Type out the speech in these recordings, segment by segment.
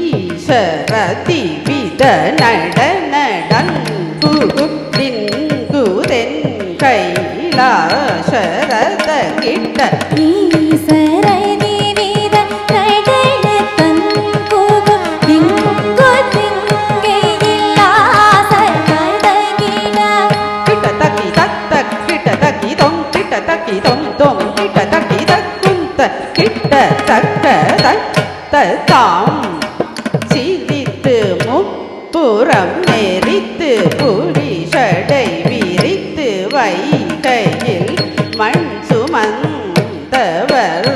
ஈஸ்வரதி வித நட நடன் குகுடின் குதென் கைலாசரத கிட்ட ஈஸ்வரதி வித நடனதன் குகுடின் குதென் கைலாசரத கிட்ட கிட்ட தக்கி தத்த கிட்ட தக்கி தொம் கிட்ட தக்கி தொம் தொம் கிட்ட தக்கி தக்குந்த கிட்ட தக்க தத்த தாம் சிரித்து முப்புறம் நெறித்து புரிஷடை விரித்து வைகையில் மண் சுமந்தவர்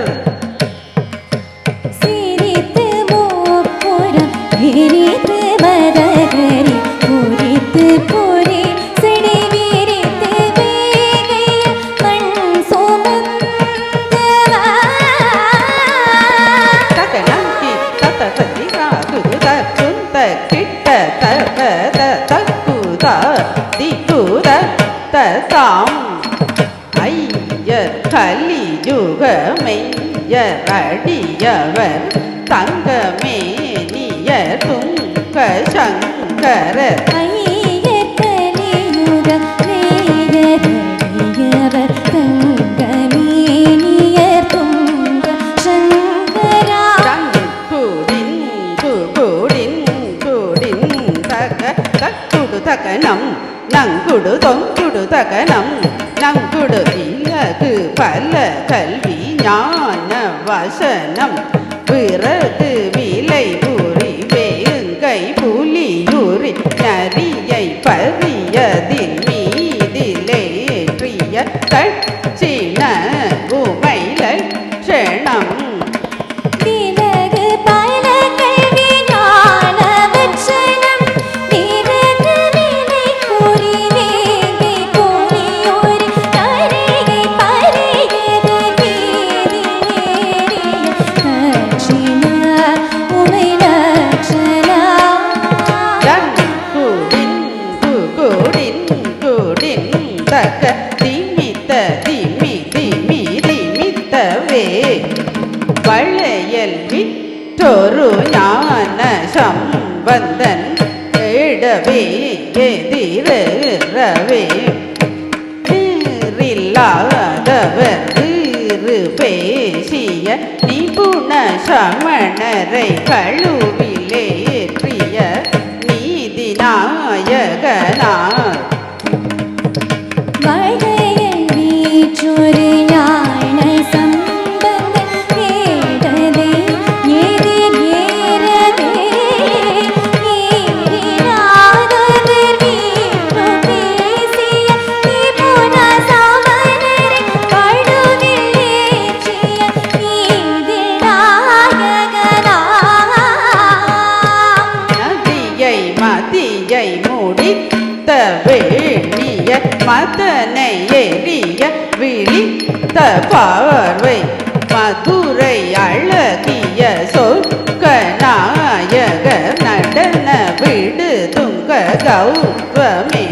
சிரித்து முப்புறம் நெறித்து வரகரி புரித்து புரி செடி விரித்து வேகையில் மண் சுமந்தவர் தகனங்கி தத்த சதி ராகுத சுந்த கிட்ட தக தக்குத திக்குத தாம் ஐயர் கலியுக மெய்யர் அடியவர் தங்கமேனியர் துங்க சங்கர ஐயர் கலியுக மேயரடியவர் தங்கமேனியர் துங்க சங்கரா குடின் குடின் குடின் தக தக்குடு தகனம் நங்குடு தொங்குடு தகனம் நங்குடு இலகு பல கல்வி ஞான வசனம் பிறகு விலை புரி வேங்கை புலியுரி நரியை பரியதில் மீதிலேற்றிய கட்சின உமை லட்சணம் விலகு பல கல்வி ஞான வட்சணம் பிறகு விலை புரி வேங்கை புலியுரி நரியை பரியதில் மீதிலேறிய கட்சின உமை லட்சணம் குடின் குடின் தக திமித்த திமி திமி திமித்தவே வளையல் விற்றொரு ஞான சம்பந்தன் இடவே எதிரவே நீரில்லாதவர் தீரு பேசிய நிபுண சமணரை கழுவிலேற்றிய நீதி நாயகனார் வளையல் வீற்றொரு ஞான சம்பந்தன் கேடவே எதிர் ஏறவே நீரில்லாதவர் வீற்று பேசிய நிபுண சமணரை கழுவில் ஏற்றிய நீதி நாயகனாம் நதியை மதியை முடித்த வேணிய மதனை எரிய விழித்த பார்வை மதுரை அழகிய சொற்க நாயகர் நடன விடு துங்க கௌரவமே